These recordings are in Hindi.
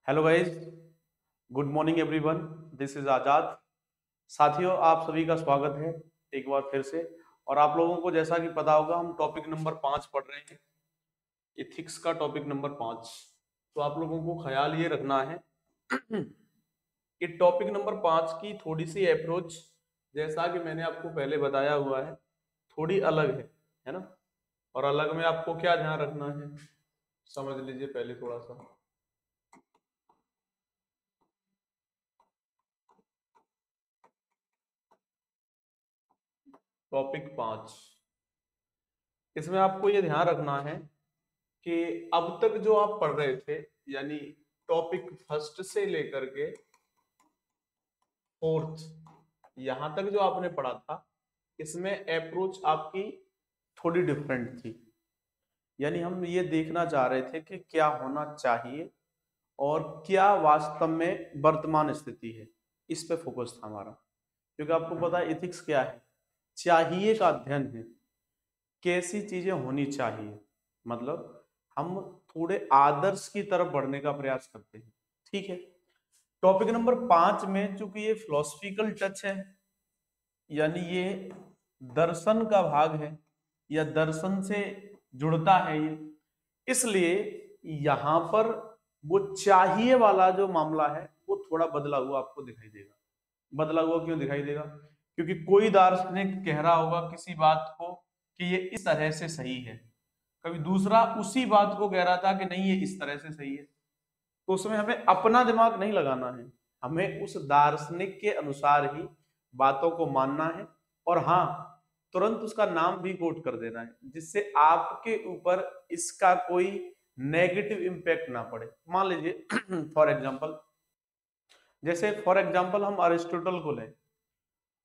Hello guys, good morning everyone. This is Azad. साथियों, आप सभी का स्वागत है एक बार फिर से। और आप लोगों को जैसा कि पता होगा, हम टॉपिक नंबर 5 पढ़ रहे हैं, इथिक्स का टॉपिक नंबर 5। तो आप लोगों को ख्याल ये रखना है कि टॉपिक नंबर 5 की थोड़ी सी अप्रोच, जैसा कि मैंने आपको पहले बताया हुआ है, थोड़ी अलग है ना। और अलग में आपको क्या ध्यान रखना है, समझ लीजिए पहले थोड़ा सा। टॉपिक 5, इसमें आपको ये ध्यान रखना है कि अब तक जो आप पढ़ रहे थे, यानी टॉपिक फर्स्ट से लेकर के फोर्थ, यहां तक जो आपने पढ़ा था, इसमें अप्रोच आपकी थोड़ी डिफरेंट थी। यानी हम ये देखना चाह रहे थे कि क्या होना चाहिए और क्या वास्तव में वर्तमान स्थिति है, इस पे फोकस था हमारा। क्योंकि आपको पता है इथिक्स क्या है, चाहिए का अध्ययन है, कैसी चीजें होनी चाहिए। मतलब हम थोड़े आदर्श की तरफ बढ़ने का प्रयास करते हैं। ठीक है। टॉपिक नंबर 5 में चूंकि ये फिलोसफिकल टच है, यानी ये दर्शन का भाग है या दर्शन से जुड़ता है ये, इसलिए यहां पर वो चाहिए वाला जो मामला है वो थोड़ा बदला हुआ आपको दिखाई देगा। बदला हुआ क्यों दिखाई देगा? क्योंकि कोई दार्शनिक कह रहा होगा किसी बात को कि ये इस तरह से सही है, कभी दूसरा उसी बात को कह रहा था कि नहीं ये इस तरह से सही है। तो उसमें हमें अपना दिमाग नहीं लगाना है, हमें उस दार्शनिक के अनुसार ही बातों को मानना है। और हाँ, तुरंत उसका नाम भी कोट कर देना है, जिससे आपके ऊपर इसका कोई नेगेटिव इम्पैक्ट ना पड़े। मान लीजिए फॉर एग्जाम्पल, जैसे फॉर एग्जाम्पल हम अरिस्टोटल को लें।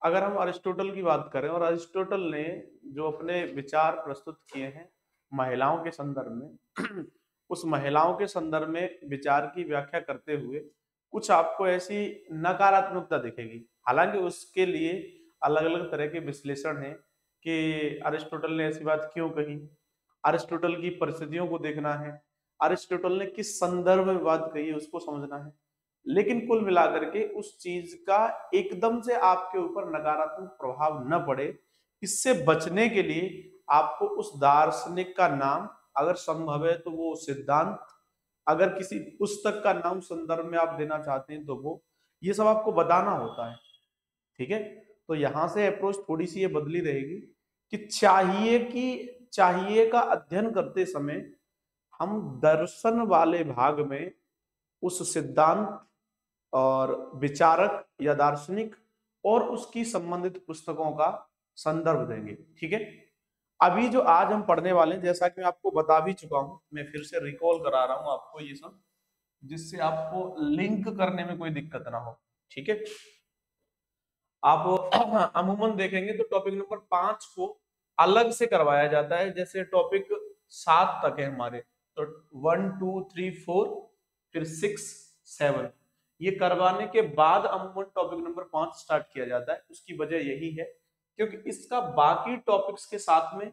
अगर हम अरिस्टोटल की बात करें, और अरिस्टोटल ने जो अपने विचार प्रस्तुत किए हैं महिलाओं के संदर्भ में उस महिलाओं के संदर्भ में विचार की व्याख्या करते हुए कुछ आपको ऐसी नकारात्मकता दिखेगी। हालांकि उसके लिए अलग अलग तरह के विश्लेषण हैं कि अरिस्टोटल ने ऐसी बात क्यों कही, अरिस्टोटल की परिस्थितियों को देखना है, अरिस्टोटल ने किस संदर्भ में बात कही है उसको समझना है। लेकिन कुल मिलाकर के उस चीज का एकदम से आपके ऊपर नकारात्मक प्रभाव न पड़े, इससे बचने के लिए आपको उस दार्शनिक का नाम, अगर संभव है तो वो सिद्धांत, अगर किसी पुस्तक का नाम संदर्भ में आप देना चाहते हैं तो वो, ये सब आपको बताना होता है। ठीक है। तो यहां से अप्रोच थोड़ी सी ये बदली रहेगी कि चाहिए का अध्ययन करते समय हम दर्शन वाले भाग में उस सिद्धांत और विचारक या दार्शनिक और उसकी संबंधित पुस्तकों का संदर्भ देंगे। ठीक है। अभी जो आज हम पढ़ने वाले हैं, जैसा कि मैं आपको बता भी चुका हूं, मैं फिर से रिकॉल करा रहा हूं आपको ये सब, जिससे आपको लिंक करने में कोई दिक्कत ना हो। ठीक है। आप अमूमन देखेंगे तो टॉपिक नंबर 5 को अलग से करवाया जाता है। जैसे टॉपिक 7 तक है हमारे, तो 1 2 3 4 फिर 6 7, ये करवाने के बाद अमूमन टॉपिक नंबर 5 स्टार्ट किया जाता है। उसकी वजह यही है क्योंकि इसका बाकी टॉपिक्स के साथ में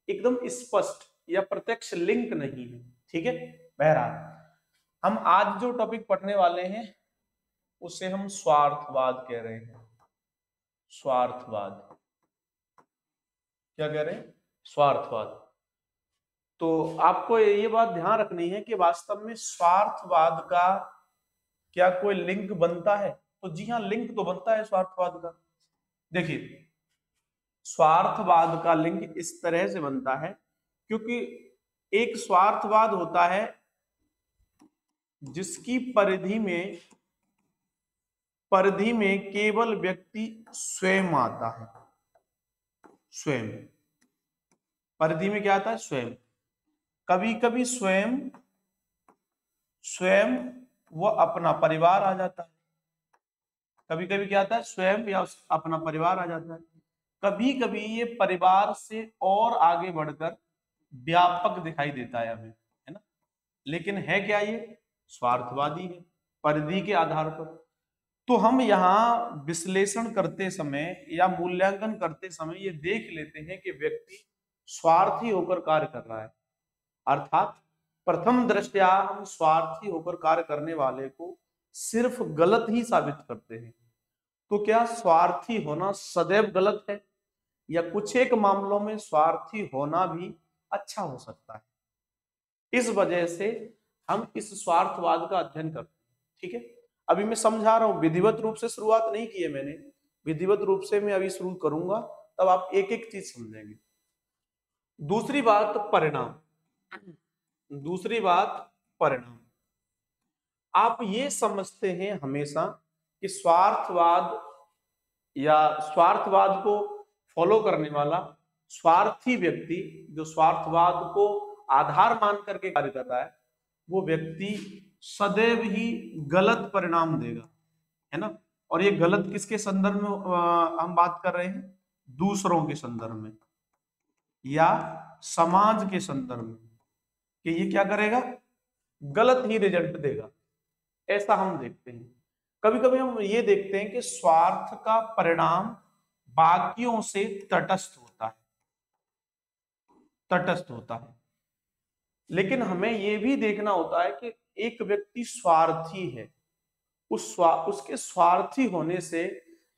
एकदम स्पष्ट या प्रत्यक्ष लिंक नहीं है। ठीक है। बहरहाल, हम आज जो टॉपिक पढ़ने वाले हैं उसे हम स्वार्थवाद कह रहे हैं। स्वार्थवाद, क्या कह रहे हैं? स्वार्थवाद। तो आपको ये बात ध्यान रखनी है कि वास्तव में स्वार्थवाद का क्या कोई लिंक बनता है? तो जी हाँ, लिंक तो बनता है स्वार्थवाद का। देखिए, स्वार्थवाद का लिंक इस तरह से बनता है क्योंकि एक स्वार्थवाद होता है जिसकी परिधि में केवल व्यक्ति स्वयं आता है। स्वयं परिधि में क्या आता है? स्वयं। कभी कभी स्वयं स्वयं वो अपना परिवार आ जाता है। कभी कभी क्या आता है? स्वयं या अपना परिवार आ जाता है। कभी कभी ये परिवार से और आगे बढ़कर व्यापक दिखाई देता है हमें, है ना। लेकिन है क्या ये? स्वार्थवादी है, परिधि के आधार पर। तो हम यहाँ विश्लेषण करते समय या मूल्यांकन करते समय ये देख लेते हैं कि व्यक्ति स्वार्थी होकर कार्य कर रहा है, अर्थात प्रथम दृष्टया हम स्वार्थी होकर कार्य करने वाले को सिर्फ गलत ही साबित करते हैं। तो क्या स्वार्थी होना सदैव गलत है, या कुछ एक मामलों में स्वार्थी होना भी अच्छा हो सकता है? इस वजह से हम इस स्वार्थवाद का अध्ययन करते हैं। ठीक है, अभी मैं समझा रहा हूं, विधिवत रूप से शुरुआत नहीं की है मैंने, विधिवत रूप से मैं अभी शुरू करूंगा, तब आप एक एक चीज समझेंगे। दूसरी बात परिणाम, दूसरी बात परिणाम। आप ये समझते हैं हमेशा कि स्वार्थवाद या स्वार्थवाद को फॉलो करने वाला स्वार्थी व्यक्ति, जो स्वार्थवाद को आधार मान करके कार्य कर रहा है, वो व्यक्ति सदैव ही गलत परिणाम देगा, है ना। और ये गलत किसके संदर्भ में हम बात कर रहे हैं? दूसरों के संदर्भ में या समाज के संदर्भ में, कि ये क्या करेगा? गलत ही रिजल्ट देगा, ऐसा हम देखते हैं। कभी कभी हम ये देखते हैं कि स्वार्थ का परिणाम बाकियों से तटस्थ होता है, तटस्थ होता है। लेकिन हमें यह भी देखना होता है कि एक व्यक्ति स्वार्थी है, उसके स्वार्थी होने से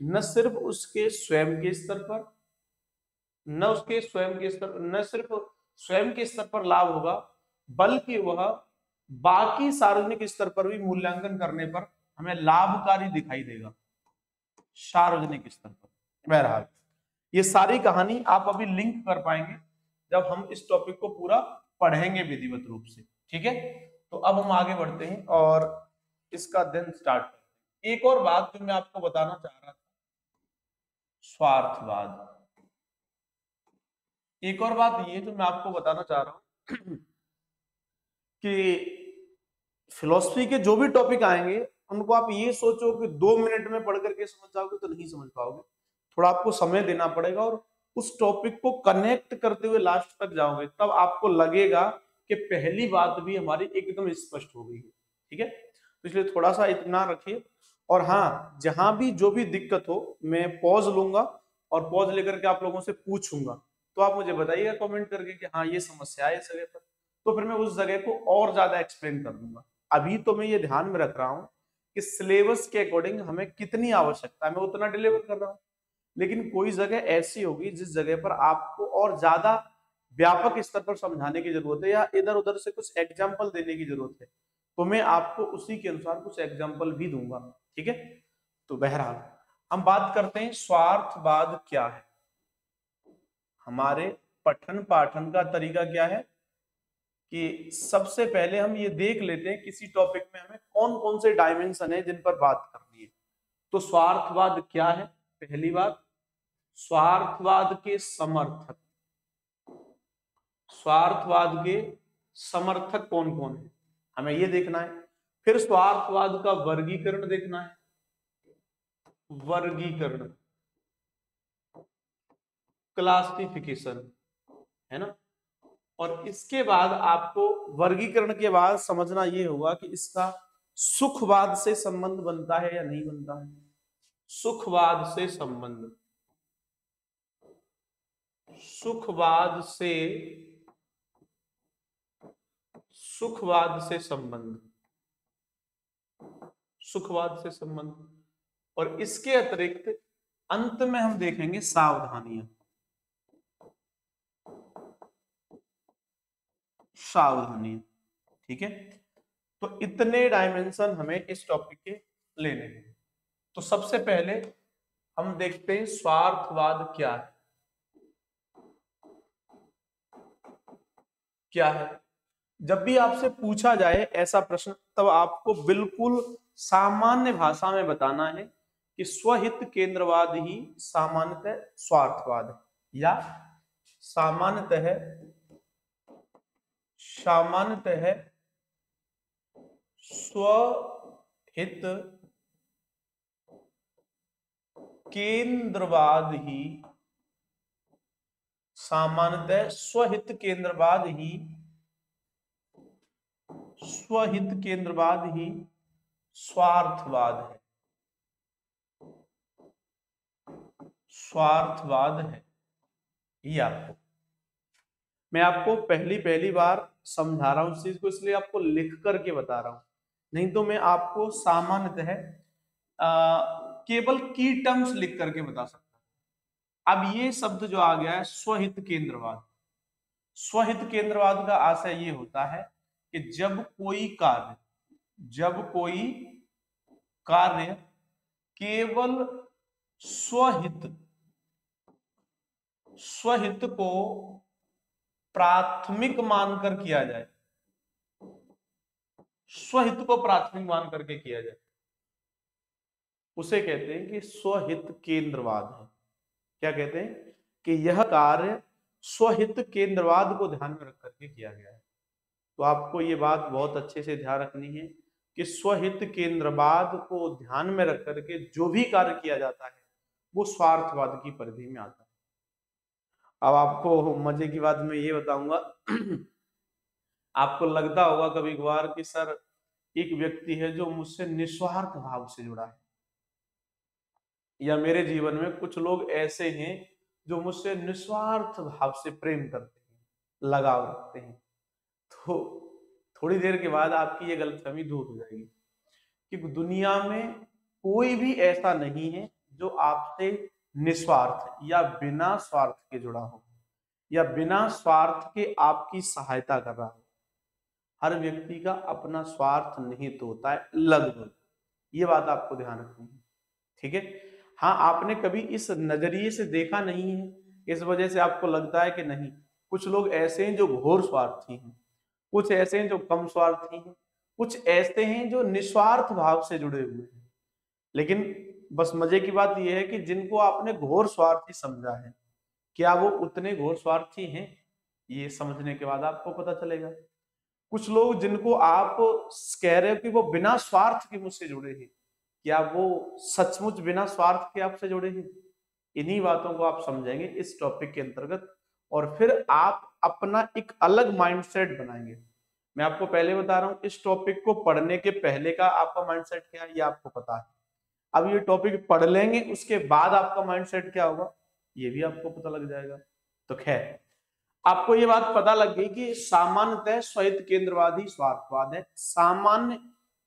न सिर्फ उसके स्वयं के स्तर पर, न सिर्फ स्वयं के स्तर पर लाभ होगा, बल्कि वह बाकी सार्वजनिक स्तर पर भी मूल्यांकन करने पर हमें लाभकारी दिखाई देगा, सार्वजनिक स्तर पर। बहरहाल ये सारी कहानी आप अभी लिंक कर पाएंगे जब हम इस टॉपिक को पूरा पढ़ेंगे विधिवत रूप से। ठीक है, तो अब हम आगे बढ़ते हैं और इसका अध्ययन स्टार्ट करते हैं। एक और बात जो मैं आपको बताना चाह रहा था, स्वार्थवाद। एक और बात ये जो मैं आपको बताना चाह रहा हूं कि फिलॉसफी के जो भी टॉपिक आएंगे उनको आप ये सोचो कि 2 मिनट में पढ़ करके समझ जाओगे तो नहीं समझ पाओगे, थोड़ा आपको समय देना पड़ेगा और उस टॉपिक को कनेक्ट करते हुए लास्ट तक जाओगे, तब आपको लगेगा कि पहली बात भी हमारी एकदम स्पष्ट हो गई है। ठीक है, तो इसलिए थोड़ा सा इतना रखिए। और हाँ, जहां भी जो भी दिक्कत हो मैं पॉज लूंगा और पॉज लेकर के आप लोगों से पूछूंगा, तो आप मुझे बताइएगा कमेंट करके कि हाँ ये समस्या है इस जगह पर, तो फिर मैं उस जगह को और ज्यादा एक्सप्लेन कर दूंगा। अभी तो मैं ये ध्यान में रख रहा हूं कि सिलेबस के अकॉर्डिंग हमें कितनी आवश्यकता है मैं उतना डिलीवर कर रहा हूं, लेकिन कोई जगह ऐसी होगी जिस जगह पर आपको और ज्यादा व्यापक स्तर पर समझाने की जरूरत है या इधर उधर से कुछ एग्जाम्पल देने की जरूरत है, तो मैं आपको उसी के अनुसार कुछ एग्जाम्पल भी दूंगा। ठीक है, तो बहरहाल हम बात करते हैं स्वार्थवाद क्या है। हमारे पठन पाठन का तरीका क्या है कि सबसे पहले हम ये देख लेते हैं किसी टॉपिक में हमें कौन कौन से डायमेंशन है जिन पर बात करनी है। तो स्वार्थवाद क्या है? पहली बात, स्वार्थवाद के समर्थक, स्वार्थवाद के समर्थक कौन कौन है हमें ये देखना है। फिर स्वार्थवाद का वर्गीकरण देखना है, वर्गीकरण, क्लासिफिकेशन, है ना। और इसके बाद आपको वर्गीकरण के बाद समझना ये होगा कि इसका सुखवाद से संबंध बनता है या नहीं बनता है। सुखवाद से संबंध, सुखवाद से, सुखवाद से संबंध, सुखवाद से संबंध। और इसके अतिरिक्त अंत में हम देखेंगे सावधानियां, सावधानियां। ठीक है, तो इतने डायमेंशन हमें इस टॉपिक के लेने हैं। तो सबसे पहले हम देखते हैं स्वार्थवाद क्या है। क्या है? जब भी आपसे पूछा जाए ऐसा प्रश्न, तब आपको बिल्कुल सामान्य भाषा में बताना है कि स्वहित केंद्रवाद ही सामान्यतः स्वार्थवाद है, या सामान्यतः स्वहित केंद्रवाद ही, सामान्यतः स्वहित केंद्रवाद ही, स्वहित केंद्रवाद ही स्वार्थवाद है, स्वार्थवाद है। ये आपको, मैं आपको पहली बार समझा रहा हूं इस चीज को, इसलिए आपको लिख करके बता रहा हूं, नहीं तो मैं आपको सामान्यतः केवल की टर्म्स लिख करके बता सकता हूं। अब ये शब्द जो आ गया है स्वहित केंद्रवाद, स्वहित केंद्रवाद का आशय ये होता है कि जब कोई कार्य केवल स्वहित को प्राथमिक मानकर किया जाए, स्वहित को प्राथमिक मान करके किया जाए, उसे कहते हैं कि स्वहित केंद्रवाद है। क्या कहते हैं कि यह कार्य स्वहित केंद्रवाद को ध्यान में रख करके किया गया है। तो आपको ये बात बहुत अच्छे से ध्यान रखनी है कि स्वहित केंद्रवाद को ध्यान में रख करके जो भी कार्य किया जाता है वो स्वार्थवाद की परिधि में आता है। अब आपको मजे की बात मैं ये बताऊंगा आपको लगता होगा कभी कभार कि सर एक व्यक्ति है जो मुझसे निस्वार्थ भाव से जुड़ा है, या मेरे जीवन में कुछ लोग ऐसे हैं जो मुझसे निस्वार्थ भाव से प्रेम करते हैं, लगाव रखते हैं, तो थोड़ी देर के बाद आपकी ये गलतफहमी दूर हो जाएगी कि दुनिया में कोई भी ऐसा नहीं है जो आपसे निस्वार्थ या बिना स्वार्थ के जुड़ा हो या बिना स्वार्थ के आपकी सहायता कर रहा हो। हर व्यक्ति का अपना स्वार्थ निहित होता है लगभग, ये बात आपको ध्यान रखनी है, ठीक है। हाँ, आपने कभी इस नजरिए से देखा नहीं है, इस वजह से आपको लगता है कि नहीं, कुछ लोग ऐसे हैं जो घोर स्वार्थी हैं, कुछ ऐसे हैं जो कम स्वार्थी हैं, कुछ ऐसे हैं जो निस्वार्थ भाव से जुड़े हुए हैं। लेकिन बस मजे की बात यह है कि जिनको आपने घोर स्वार्थी समझा है, क्या वो उतने घोर स्वार्थी हैं, ये समझने के बाद आपको पता चलेगा। कुछ लोग जिनको आप कह रहे हो कि वो बिना स्वार्थ के मुझसे जुड़े हैं, क्या वो सचमुच बिना स्वार्थ के आपसे जुड़े हैं? इन्हीं बातों को आप समझेंगे इस टॉपिक के अंतर्गत, और फिर आप अपना एक अलग माइंडसेट बनाएंगे। मैं आपको पहले बता रहा हूं, इस टॉपिक को पढ़ने के पहले का आपका माइंडसेट क्या है ये आपको पता है। अब ये टॉपिक पढ़ लेंगे उसके बाद आपका माइंडसेट क्या होगा ये भी आपको पता लग जाएगा। तो खैर, आपको ये बात पता लग गई कि सामान्यतः स्वहित केंद्रवादी स्वार्थवाद है। सामान्य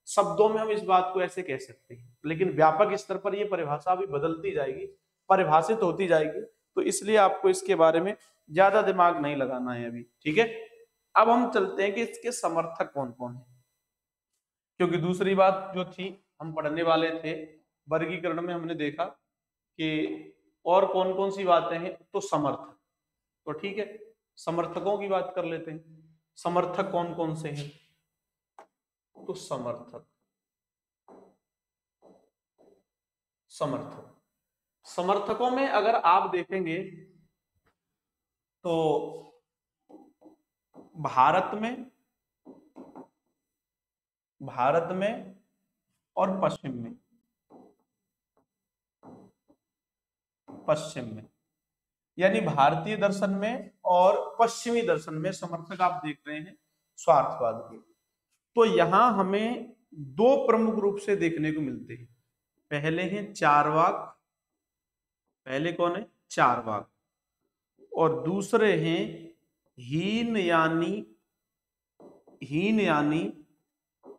शब्दों में हम इस बात को ऐसे कह सकते हैं, लेकिन व्यापक स्तर पर यह परिभाषा भी बदलती जाएगी, परिभाषित होती जाएगी, तो इसलिए आपको इसके बारे में ज्यादा दिमाग नहीं लगाना है अभी, ठीक है। अब हम चलते हैं कि इसके समर्थक कौन कौन है, क्योंकि दूसरी बात जो थी हम पढ़ने वाले थे वर्गीकरण में, हमने देखा कि और कौन कौन सी बातें हैं, तो समर्थक, तो ठीक है समर्थकों की बात कर लेते हैं। समर्थक कौन कौन से हैं, तो समर्थकों में अगर आप देखेंगे तो भारत में और पश्चिम में यानी भारतीय दर्शन में और पश्चिमी दर्शन में समर्थक आप देख रहे हैं स्वार्थवाद के। तो यहां हमें दो प्रमुख रूप से देखने को मिलते हैं। पहले हैं चारवाक, पहले कौन है चारवाक, और दूसरे हैं हीन यानी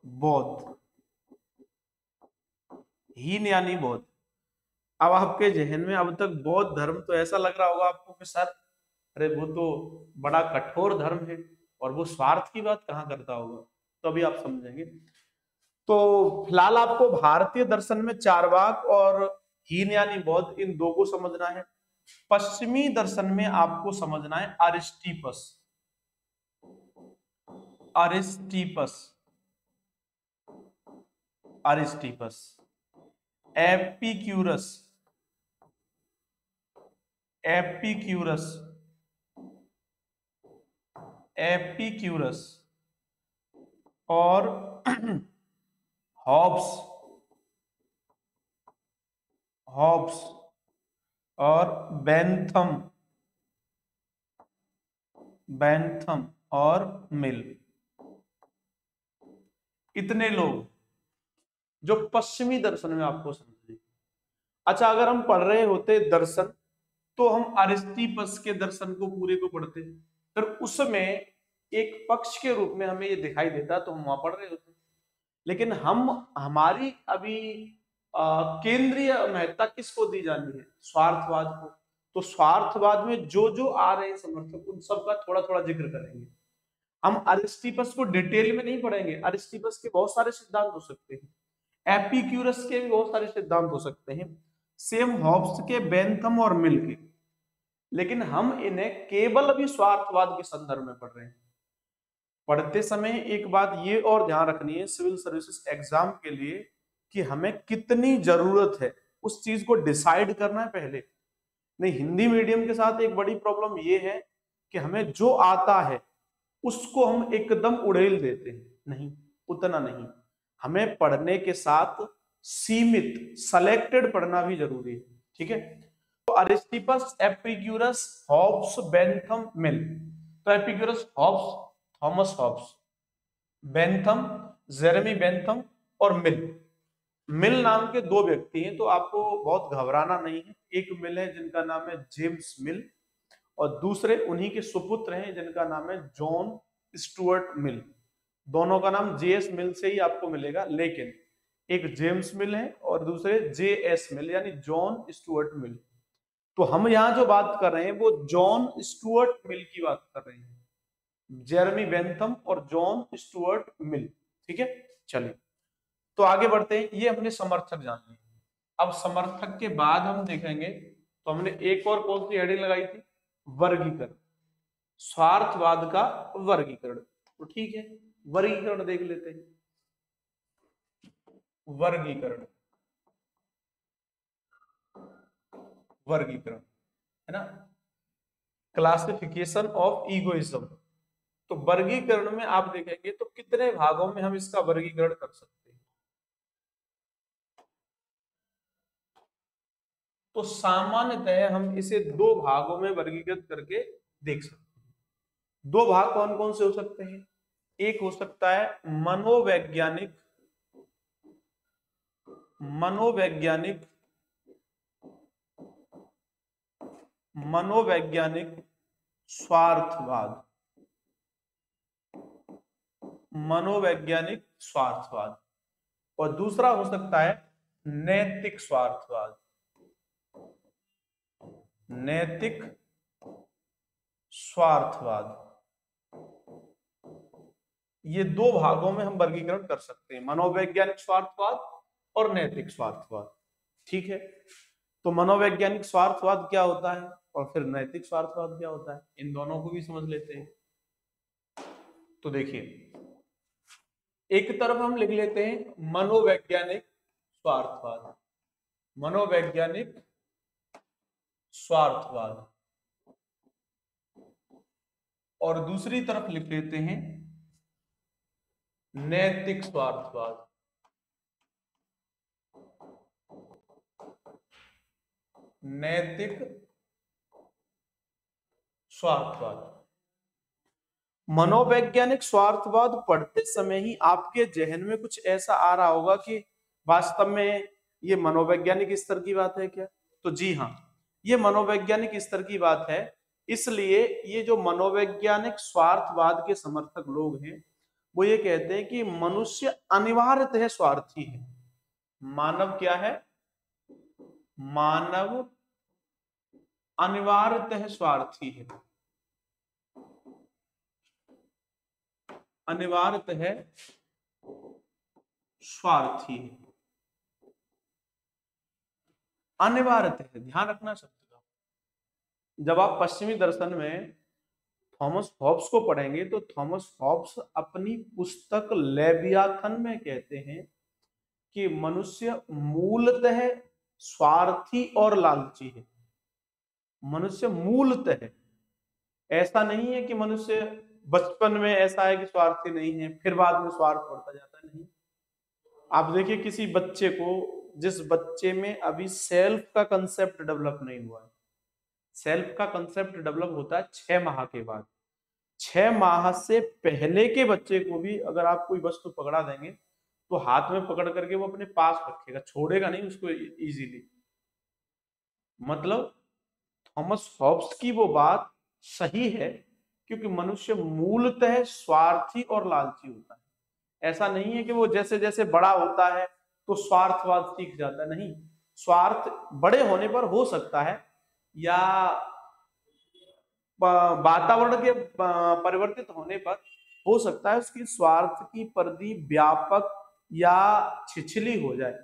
बौद्ध, हीन यानी बौद्ध। अब आपके जहन में अब तक बौद्ध धर्म तो ऐसा लग रहा होगा आपको कि सर अरे वो तो बड़ा कठोर धर्म है और वो स्वार्थ की बात कहाँ करता होगा, तो अभी आप समझेंगे। तो फिलहाल आपको भारतीय दर्शन में चारवाक और हीन यानी बौद्ध, इन दो को समझना है। पश्चिमी दर्शन में आपको समझना है अरिस्टिपस, एपिक्यूरस और हॉब्स और बेंथम और मिल, इतने लोग जो पश्चिमी दर्शन में आपको समझे। अच्छा, अगर हम पढ़ रहे होते दर्शन तो हम अरिस्टिपस के दर्शन को पूरे को पढ़ते, फिर उसमें एक पक्ष के रूप में हमें ये दिखाई देता तो हम वहां पढ़ रहे होते। लेकिन हमारी अभी केंद्रीय महत्ता किसको दी जानी है? स्वार्थवाद को। तो स्वार्थवाद में जो जो आ रहे हैं समर्थक, उन सबका थोड़ा थोड़ा जिक्र करेंगे। हम अरिस्टिपस को डिटेल में नहीं पढ़ेंगे। अरिस्टिपस के बहुत सारे सिद्धांत हो सकते हैं, एपिक्यूरस के भी बहुत सारे सिद्धांत हो सकते हैं, सेम हॉब्स के, बेंथम और मिल के। लेकिन हम इन्हें केवल अभी स्वार्थवाद के संदर्भ में पढ़ रहे हैं। पढ़ते समय एक बात ये और ध्यान रखनी है सिविल सर्विसेज एग्जाम के लिए, कि हमें कितनी जरूरत है उस चीज को डिसाइड करना है पहले। नहीं, हिंदी मीडियम के साथ एक बड़ी प्रॉब्लम ये है कि हमें जो आता है उसको हम एकदम उड़ेल देते हैं। नहीं, उतना नहीं, हमें पढ़ने के साथ सीमित, सेलेक्टेड पढ़ना भी जरूरी है। ठीक है, तो Aristippus, Epicurus, Hobbes, Bentham, Mill. तो Epicurus, Hobbes, Thomas Hobbes, Bentham, Jeremy Bentham और मिल। मिल नाम के दो व्यक्ति हैं, तो आपको बहुत घबराना नहीं है। एक मिल है जिनका नाम है जेम्स मिल, और दूसरे उन्हीं के सुपुत्र हैं जिनका नाम है जॉन स्टुअर्ट मिल। दोनों का नाम जेएस मिल से ही आपको मिलेगा, लेकिन एक जेम्स मिल है और दूसरे जेएस मिल, यानी जॉन स्टुअर्ट मिल। तो हम यहाँ जो बात कर रहे हैं वो जॉन स्टुअर्ट मिल की बात कर रहे हैं, जेरेमी बेंथम और जॉन स्टुअर्ट मिल। ठीक है, चलिए तो आगे बढ़ते हैं। ये हमने समर्थक जान लिए। अब समर्थक के बाद हम देखेंगे, तो हमने एक और कौन सी हेडिंग लगाई थी? वर्गीकरण, स्वार्थवाद का वर्गीकरण। तो ठीक है, वर्गीकरण देख लेते हैं। वर्गीकरण, वर्गीकरण है ना, क्लासिफिकेशन ऑफ ईगोइज्म। तो वर्गीकरण में आप देखेंगे तो कितने भागों में हम इसका वर्गीकरण कर सकते हैं। तो सामान्यतः हम इसे दो भागों में वर्गीकृत करके देख सकते हैं। दो भाग कौन कौन से हो सकते हैं? एक हो सकता है मनोवैज्ञानिक, मनोवैज्ञानिक, मनोवैज्ञानिक स्वार्थवाद, मनोवैज्ञानिक स्वार्थवाद। और दूसरा हो सकता है नैतिक स्वार्थवाद, नैतिक स्वार्थवाद। ये दो भागों में हम वर्गीकरण कर सकते हैं, मनोवैज्ञानिक स्वार्थवाद और नैतिक स्वार्थवाद। ठीक है, तो मनोवैज्ञानिक स्वार्थवाद क्या होता है और फिर नैतिक स्वार्थवाद क्या होता है, इन दोनों को भी समझ लेते हैं। तो देखिए, एक तरफ हम लिख लेते हैं मनोवैज्ञानिक स्वार्थवाद, मनोवैज्ञानिक स्वार्थवाद, और दूसरी तरफ लिख लेते हैं नैतिक स्वार्थवाद, नैतिक स्वार्थवाद। मनोवैज्ञानिक स्वार्थवाद पढ़ते समय ही आपके जहन में कुछ ऐसा आ रहा होगा कि वास्तव में ये मनोवैज्ञानिक स्तर की बात है क्या? तो जी हाँ, ये मनोवैज्ञानिक स्तर की बात है। इसलिए ये जो मनोवैज्ञानिक स्वार्थवाद के समर्थक लोग हैं वो ये कहते हैं कि मनुष्य अनिवार्यतः स्वार्थी है। मानव क्या है? मानव अनिवार्यतः स्वार्थी है, अनिवार्यतः स्वार्थी है, अनिवार्यतः, ध्यान रखना शब्द का। जब आप पश्चिमी दर्शन में थॉमस हॉब्स को पढ़ेंगे तो थॉमस हॉब्स अपनी पुस्तक लेवियाथन में कहते हैं कि मनुष्य मूलतः स्वार्थी और लालची है। मनुष्य मूलतः, ऐसा नहीं है कि मनुष्य बचपन में ऐसा है कि स्वार्थी नहीं है फिर बाद में स्वार्थ बढ़ता जाता है, नहीं। आप देखिए किसी बच्चे को, जिस बच्चे में अभी सेल्फ का कंसेप्ट डेवलप नहीं हुआ है, सेल्फ का कंसेप्ट डेवलप होता है 6 माह के बाद। 6 माह से पहले के बच्चे को भी अगर आप कोई वस्तु पकड़ा देंगे तो हाथ में पकड़ करके वो अपने पास रखेगा, छोड़ेगा नहीं उसको इजीली। मतलब थॉमस हॉब्स की वो बात सही है क्योंकि मनुष्य मूलतः स्वार्थी और लालची होता है। ऐसा नहीं है कि वो जैसे जैसे बड़ा होता है तो स्वार्थवाद सीख जाता है, नहीं। स्वार्थ बड़े होने पर हो सकता है, या वातावरण के परिवर्तित होने पर हो सकता है उसकी स्वार्थ की परिधि व्यापक या छिछली हो जाए,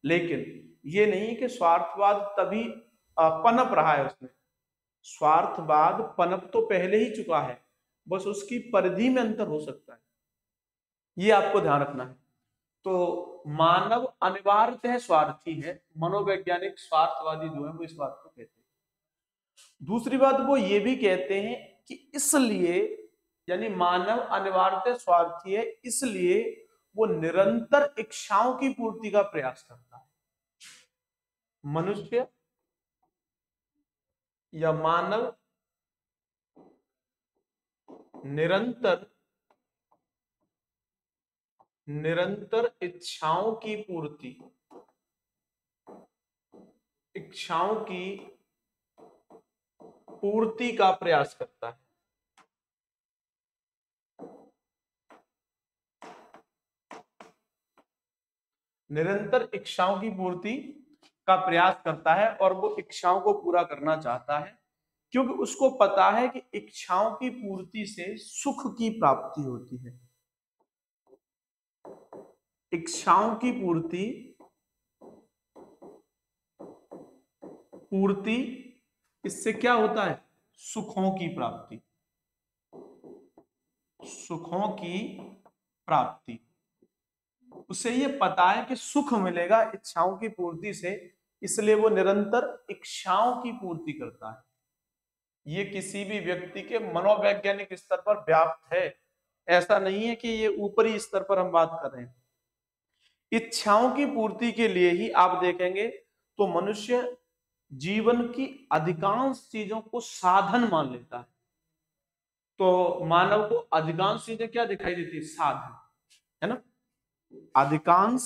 लेकिन ये नहीं कि स्वार्थवाद तभी पनप रहा है उसमें। स्वार्थवाद पनप तो पहले ही चुका है, बस उसकी परिधि में अंतर हो सकता है, ये आपको ध्यान रखना है। तो मानव अनिवार्यतः स्वार्थी है, मनोवैज्ञानिक स्वार्थवादी जो है वो इस बात को कहते हैं। दूसरी बात वो ये भी कहते हैं कि इसलिए, यानी मानव अनिवार्यतः स्वार्थी है, इसलिए वो निरंतर इच्छाओं की पूर्ति का प्रयास करता है। मनुष्य या मानव निरंतर इच्छाओं की पूर्ति का प्रयास करता है। निरंतर इच्छाओं की पूर्ति का प्रयास करता है और वो इच्छाओं को पूरा करना चाहता है, क्योंकि उसको पता है कि इच्छाओं की पूर्ति से सुख की प्राप्ति होती है। इच्छाओं की पूर्ति इससे क्या होता है? सुखों की प्राप्ति। सुखों की प्राप्ति, उसे ये पता है कि सुख मिलेगा इच्छाओं की पूर्ति से, इसलिए वो निरंतर इच्छाओं की पूर्ति करता है। ये किसी भी व्यक्ति के मनोवैज्ञानिक स्तर पर व्याप्त है, ऐसा नहीं है कि ये ऊपरी स्तर पर हम बात कर रहे हैं। इच्छाओं की पूर्ति के लिए ही आप देखेंगे तो मनुष्य जीवन की अधिकांश चीजों को साधन मान लेता है। तो मानव को अधिकांश चीजें क्या दिखाई देती है? साधन, है ना। अधिकांश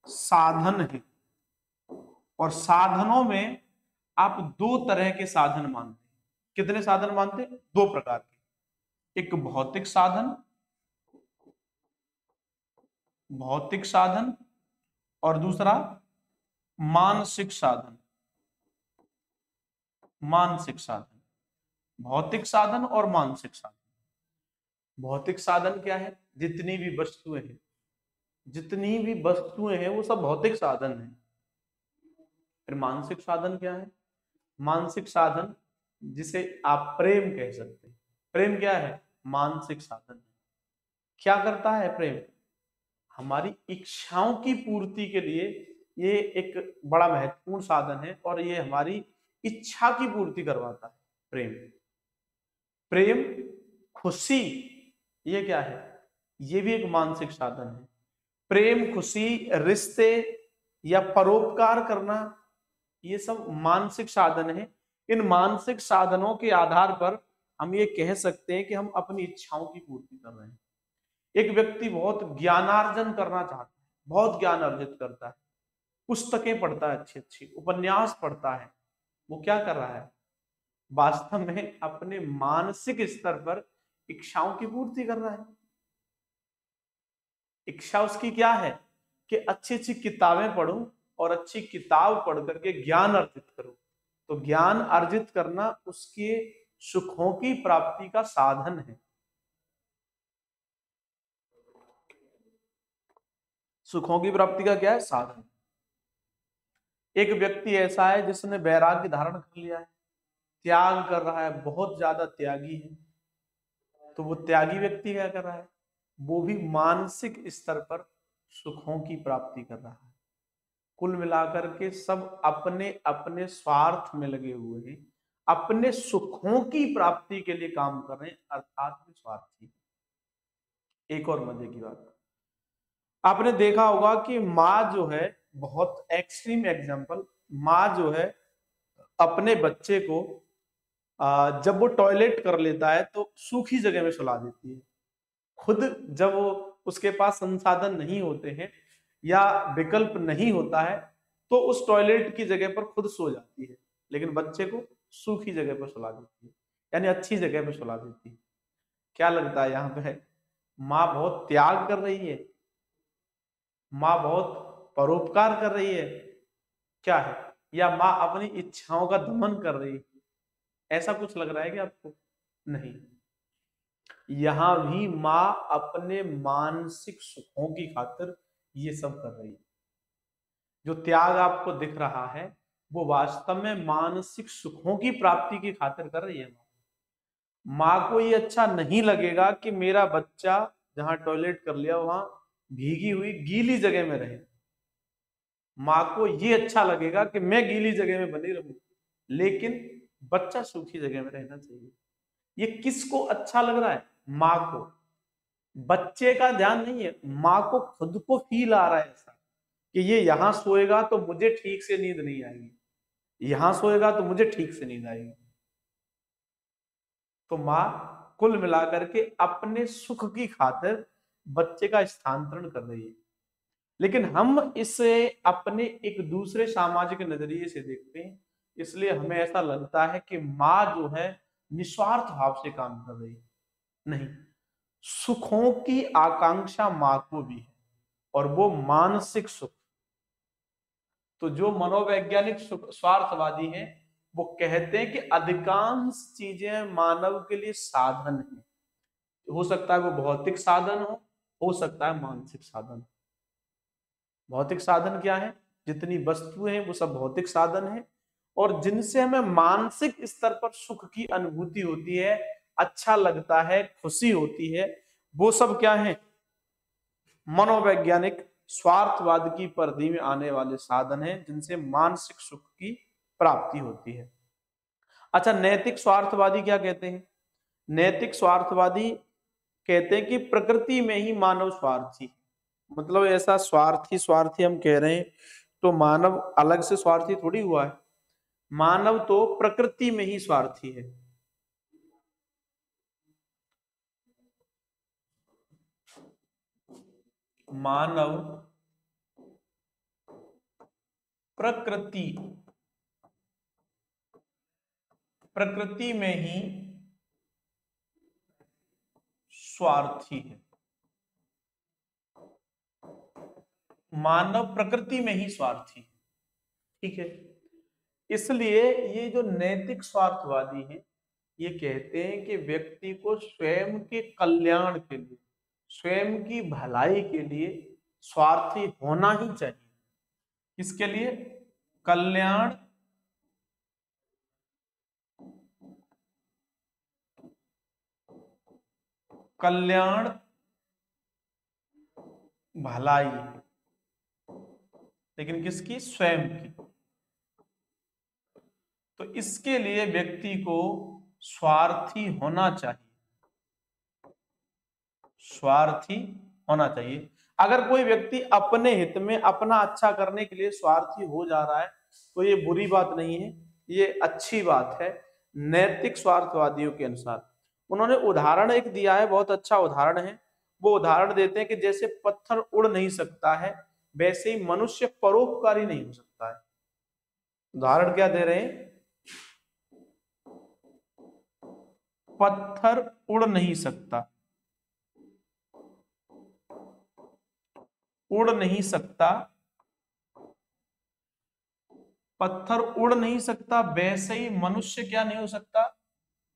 साधन है, और साधनों में आप दो तरह के साधन मानते हैं। कितने साधन मानते हैं? दो प्रकार के। एक भौतिक साधन और दूसरा मानसिक साधन। भौतिक साधन और मानसिक साधन। भौतिक साधन क्या है? जितनी भी वस्तुएं हैं वो सब भौतिक साधन है। फिर मानसिक साधन क्या है? मानसिक साधन जिसे आप प्रेम कह सकते हैं। प्रेम क्या है? मानसिक साधन है। क्या करता है प्रेम? हमारी इच्छाओं की पूर्ति के लिए ये एक बड़ा महत्वपूर्ण साधन है, और ये हमारी इच्छा की पूर्ति करवाता है। प्रेम खुशी, ये क्या है? ये भी एक मानसिक साधन है। प्रेम, खुशी, रिश्ते या परोपकार करना, ये सब मानसिक साधन है। इन मानसिक साधनों के आधार पर हम ये कह सकते हैं कि हम अपनी इच्छाओं की पूर्ति कर रहे हैं। एक व्यक्ति बहुत ज्ञानार्जन करना चाहता है, बहुत ज्ञान अर्जित करता है, पुस्तकें पढ़ता है, अच्छी अच्छी उपन्यास पढ़ता है, वो क्या कर रहा है? वास्तव में अपने मानसिक स्तर पर इच्छाओं की पूर्ति कर रहा है। इच्छा उसकी क्या है? कि अच्छी अच्छी किताबें पढूं और अच्छी किताब पढ़ करके ज्ञान अर्जित करूं। तो ज्ञान अर्जित करना उसके सुखों की प्राप्ति का साधन है। सुखों की प्राप्ति का क्या है? साधन। एक व्यक्ति ऐसा है जिसने वैराग्य धारण कर लिया है, त्याग कर रहा है, बहुत ज्यादा त्यागी है, तो वो त्यागी व्यक्ति क्या कर रहा है? वो भी मानसिक स्तर पर सुखों की प्राप्ति कर रहा है। कुल मिलाकर के सब अपने अपने स्वार्थ में लगे हुए हैं, अपने सुखों की प्राप्ति के लिए काम कर रहे हैं, अर्थात स्वार्थी। एक और मजे की बात, आपने देखा होगा कि माँ जो है, बहुत एक्सट्रीम एग्जांपल, माँ जो है अपने बच्चे को जब वो टॉयलेट कर लेता है तो सूखी जगह में सुला देती है। खुद जब वो उसके पास संसाधन नहीं होते हैं या विकल्प नहीं होता है तो उस टॉयलेट की जगह पर खुद सो जाती है, लेकिन बच्चे को सूखी जगह पर सुला देती है, यानी अच्छी जगह पर सुला देती है। क्या लगता है यहाँ पे माँ बहुत त्याग कर रही है, माँ बहुत परोपकार कर रही है, क्या है, या माँ अपनी इच्छाओं का दमन कर रही है? ऐसा कुछ लग रहा है कि आपको? नहीं, यहां भी माँ अपने मानसिक सुखों की खातिर ये सब कर रही है। जो त्याग आपको दिख रहा है वो वास्तव में मानसिक सुखों की प्राप्ति की खातिर कर रही है। माँ को ये अच्छा नहीं लगेगा कि मेरा बच्चा जहां टॉयलेट कर लिया वहां भीगी हुई गीली जगह में रहे। माँ को ये अच्छा लगेगा कि मैं गीली जगह में बनी रहूं, लेकिन बच्चा सूखी जगह में रहना चाहिए। ये किसको अच्छा लग रहा है? माँ को। बच्चे का ध्यान नहीं है, माँ को खुद को फील आ रहा है ऐसा कि ये यहां सोएगा तो मुझे ठीक से नींद नहीं आएगी, यहां सोएगा तो मुझे ठीक से नींद आएगी। तो माँ कुल मिलाकर के अपने सुख की खातिर बच्चे का स्थानांतरण कर रही है। लेकिन हम इसे अपने एक दूसरे सामाजिक नजरिए से देखते हैं, इसलिए हमें ऐसा लगता है कि माँ जो है निस्वार्थ भाव से काम कर रही है। नहीं, सुखों की आकांक्षा माँ को भी है, और वो मानसिक सुख। तो जो मनोवैज्ञानिक स्वार्थवादी हैं वो कहते हैं कि अधिकांश चीजें मानव के लिए साधन है। हो सकता है वो भौतिक साधन हो सकता है मानसिक साधन। भौतिक साधन क्या है? जितनी वस्तुएं हैं वो सब भौतिक साधन है, और जिनसे हमें मानसिक स्तर पर सुख की अनुभूति होती है, अच्छा लगता है, खुशी होती है, वो सब क्या है? मनोवैज्ञानिक स्वार्थवाद की परिधि में आने वाले साधन हैं जिनसे मानसिक सुख की प्राप्ति होती है। अच्छा, नैतिक स्वार्थवादी क्या कहते हैं? नैतिक स्वार्थवादी कहते हैं कि प्रकृति में ही मानव स्वार्थी, मतलब ऐसा स्वार्थी स्वार्थी हम कह रहे हैं तो मानव अलग से स्वार्थी थोड़ी हुआ है, मानव तो प्रकृति में ही स्वार्थी है। मानव प्रकृति प्रकृति में ही स्वार्थी है। मानव प्रकृति में ही स्वार्थी है, ठीक है। इसलिए ये जो नैतिक स्वार्थवादी हैं ये कहते हैं कि व्यक्ति को स्वयं के कल्याण के लिए, स्वयं की भलाई के लिए स्वार्थी होना ही चाहिए। किसके लिए? कल्याण, कल्याण, भलाई, लेकिन किसकी? स्वयं की। तो इसके लिए व्यक्ति को स्वार्थी होना चाहिए, स्वार्थी होना चाहिए। अगर कोई व्यक्ति अपने हित में अपना अच्छा करने के लिए स्वार्थी हो जा रहा है तो ये बुरी बात नहीं है, ये अच्छी बात है नैतिक स्वार्थवादियों के अनुसार। उन्होंने उदाहरण एक दिया है, बहुत अच्छा उदाहरण है। वो उदाहरण देते हैं कि जैसे पत्थर उड़ नहीं सकता है वैसे ही मनुष्य परोपकारी नहीं हो सकता है। उदाहरण क्या दे रहे हैं? पत्थर उड़ नहीं सकता, उड़ नहीं सकता, पत्थर उड़ नहीं सकता, वैसे ही मनुष्य क्या नहीं हो सकता?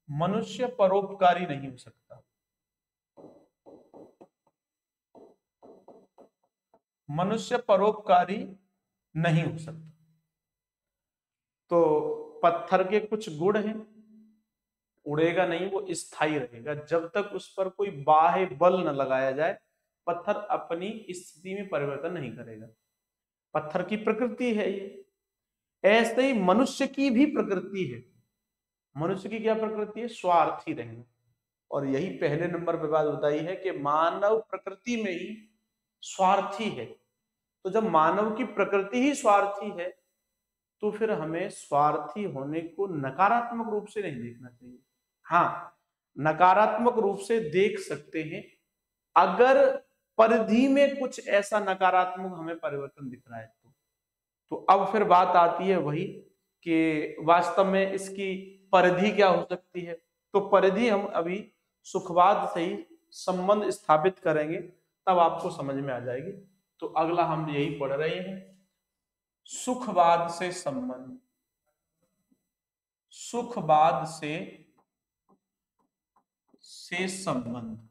मनुष्य परोपकारी नहीं हो सकता। मनुष्य परोपकारी नहीं हो सकता। तो पत्थर के कुछ गुण हैं, उड़ेगा नहीं, वो स्थायी रहेगा। जब तक उस पर कोई बाह्य बल न लगाया जाए पत्थर अपनी स्थिति में परिवर्तन नहीं करेगा। पत्थर की प्रकृति है ये। ऐसे ही मनुष्य की भी प्रकृति है। मनुष्य की क्या प्रकृति है? स्वार्थी रहना। और यही पहले नंबर पर बात बताई है कि मानव प्रकृति में ही स्वार्थी है। तो जब मानव की प्रकृति ही स्वार्थी है तो फिर हमें स्वार्थी होने को नकारात्मक रूप से नहीं देखना चाहिए। हाँ, नकारात्मक रूप से देख सकते हैं अगर परिधि में कुछ ऐसा नकारात्मक हमें परिवर्तन दिख रहा है तो अब फिर बात आती है वही कि वास्तव में इसकी परिधि क्या हो सकती है। तो परिधि हम अभी सुखवाद से ही संबंध स्थापित करेंगे, तब आपको समझ में आ जाएगी। तो अगला हम यही पढ़ रहे हैं, सुखवाद से संबंध। सुखवाद से संबंध।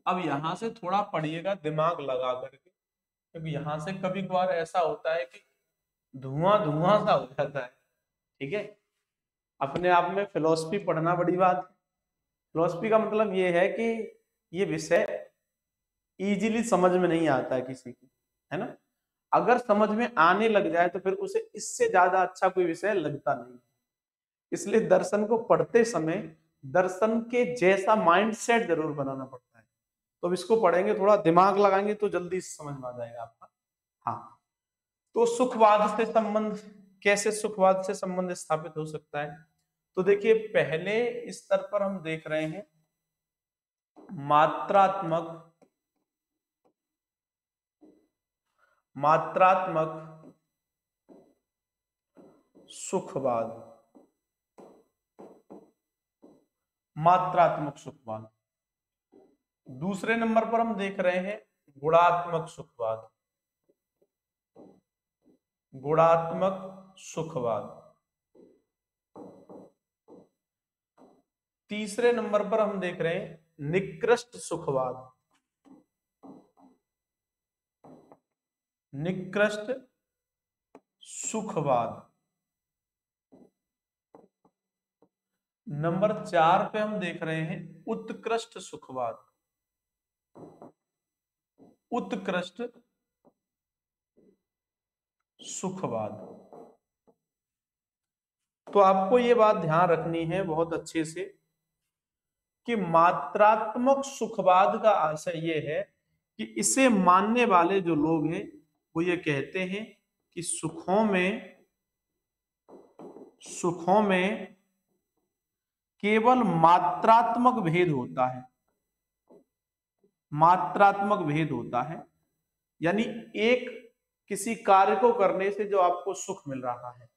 अब यहां से थोड़ा पढ़िएगा दिमाग लगा करके, क्योंकि यहां से कभी कभार ऐसा होता है कि धुआं धुआं सा हो जाता है। ठीक है, अपने आप में फिलॉसफी पढ़ना बड़ी बात है। फिलॉसफी का मतलब ये है कि ये विषय इजीली समझ में नहीं आता है किसी की, है ना। अगर समझ में आने लग जाए तो फिर उसे इससे ज्यादा अच्छा कोई विषय लगता नहीं। इसलिए दर्शन को पढ़ते समय दर्शन के जैसा माइंडसेट जरूर बनाना पड़ता है। तो अब इसको पढ़ेंगे, थोड़ा दिमाग लगाएंगे तो जल्दी समझ में आ जाएगा आपका। हाँ, तो सुखवाद से संबंध, कैसे सुखवाद से संबंध स्थापित हो सकता है। तो देखिए, पहले स्तर पर हम देख रहे हैं मात्रात्मक सुखवाद। मात्रात्मक सुखवाद। दूसरे नंबर पर हम देख रहे हैं गुणात्मक सुखवाद। गुणात्मक सुखवाद। तीसरे नंबर पर हम देख रहे हैं निकृष्ट सुखवाद। निकृष्ट सुखवाद। नंबर 4 पे हम देख रहे हैं उत्कृष्ट सुखवाद। उत्कृष्ट सुखवाद। तो आपको ये बात ध्यान रखनी है बहुत अच्छे से कि मात्रात्मक सुखवाद का आशय ये है कि इसे मानने वाले जो लोग हैं वो ये कहते हैं कि सुखों में केवल मात्रात्मक भेद होता है। मात्रात्मक भेद होता है, यानी एक किसी कार्य को करने से जो आपको सुख मिल रहा है,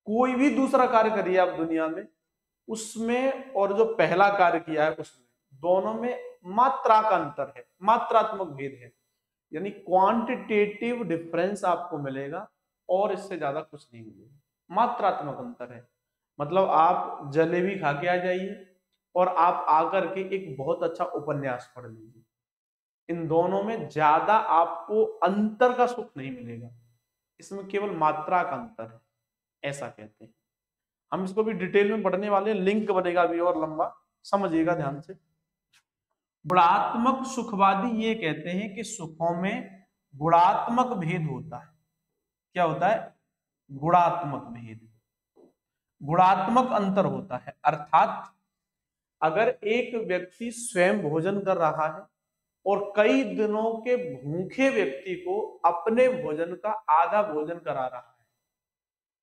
कोई भी दूसरा कार्य करिए आप दुनिया में, उसमें और जो पहला कार्य किया है उसमें, दोनों में मात्रा का अंतर है, मात्रात्मक भेद है। यानी क्वांटिटेटिव डिफरेंस आपको मिलेगा और इससे ज्यादा कुछ नहीं मिलेगा। मात्रात्मक अंतर है, मतलब आप जलेबी खा के आ जाइए और आप आकर के एक बहुत अच्छा उपन्यास पढ़ लीजिए, इन दोनों में ज्यादा आपको अंतर का सुख नहीं मिलेगा। इसमें केवल मात्रा का अंतर है, ऐसा कहते हैं। हम इसको भी डिटेल में पढ़ने वाले हैं, लिंक बनेगा अभी और लंबा, समझिएगा ध्यान से। गुणात्मक सुखवादी ये कहते हैं कि सुखों में गुणात्मक भेद होता है। क्या होता है? गुणात्मक भेद, गुणात्मक अंतर होता है। अर्थात अगर एक व्यक्ति स्वयं भोजन कर रहा है और कई दिनों के भूखे व्यक्ति को अपने भोजन का आधा भोजन करा रहा है,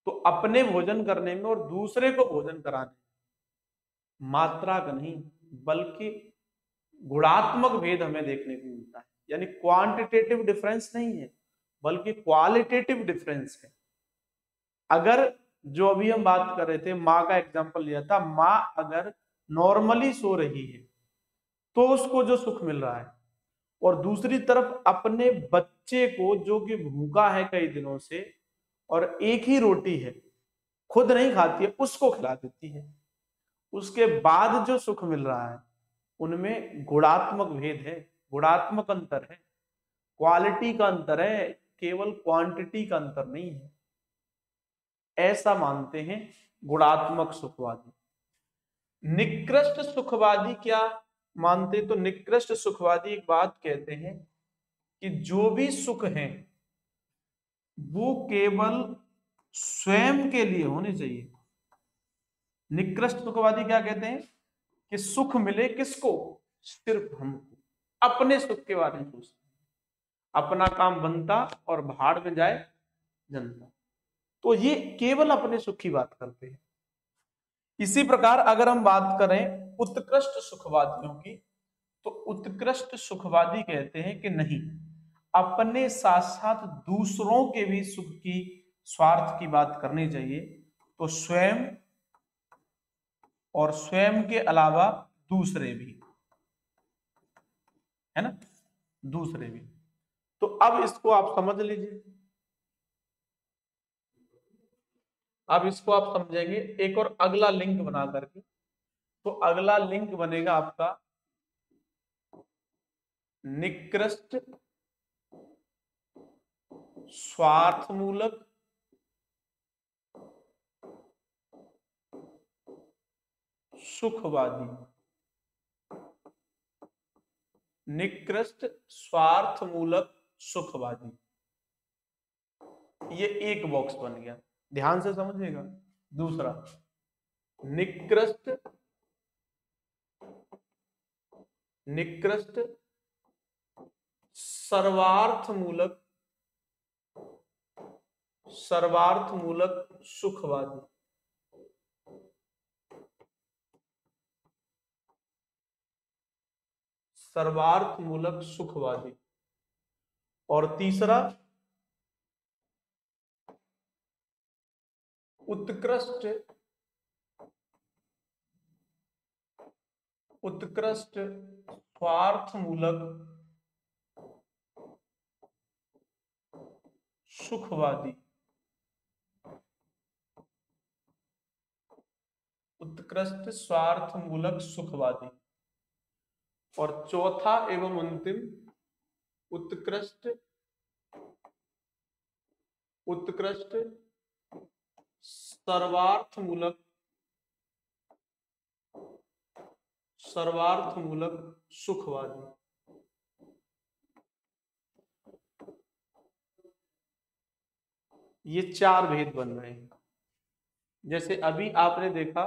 तो अपने भोजन करने में और दूसरे को भोजन कराने में मात्रा का नहीं बल्कि गुणात्मक भेद हमें देखने को मिलता है। यानी क्वांटिटेटिव डिफरेंस नहीं है बल्कि क्वालिटेटिव डिफरेंस है। अगर जो अभी हम बात कर रहे थे, माँ का एग्जांपल लिया था, माँ अगर नॉर्मली सो रही है तो उसको जो सुख मिल रहा है, और दूसरी तरफ अपने बच्चे को जो कि भूखा है कई दिनों से और एक ही रोटी है, खुद नहीं खाती है, उसको खिला देती है, उसके बाद जो सुख मिल रहा है उनमें गुणात्मक भेद है, गुणात्मक अंतर है, क्वालिटी का अंतर है, केवल क्वांटिटी का अंतर नहीं है। ऐसा मानते हैं गुणात्मक सुखवादी। निकृष्ट सुखवादी क्या मानते? तो निकृष्ट सुखवादी एक बात कहते हैं कि जो भी सुख है वो केवल स्वयं के लिए होने चाहिए। निकृष्ट सुखवादी क्या कहते हैं कि सुख मिले किसको? सिर्फ हमको, अपने सुख के बारे में सोचते, अपना काम बनता और भाड़ में जाए जनता। तो ये केवल अपने सुख की बात करते हैं। इसी प्रकार अगर हम बात करें उत्कृष्ट सुखवादियों की, तो उत्कृष्ट सुखवादी कहते हैं कि नहीं, अपने साथ साथ दूसरों के भी सुख की स्वार्थ की बात करनी चाहिए तो स्वयं और स्वयं के अलावा दूसरे भी, है ना, दूसरे भी। तो अब इसको आप समझ लीजिए, अब इसको आप समझेंगे एक और अगला लिंक बना करके। तो अगला लिंक बनेगा आपका निकृष्ट स्वार्थमूलक सुखवादी। निकृष्ट स्वार्थमूलक सुखवादी, ये एक बॉक्स बन गया, ध्यान से समझिएगा। दूसरा, निकृष्ट सर्वार्थमूलक सुखवादी। सर्वार्थमूलक सुखवादी। और तीसरा, उत्कृष्ट स्वार्थमूलक सुखवादी। उत्कृष्ट स्वार्थमूलक सुखवादी। और चौथा एवं अंतिम, उत्कृष्ट सर्वार्थमूलक सुखवादी। ये चार भेद बन रहे हैं। जैसे अभी आपने देखा,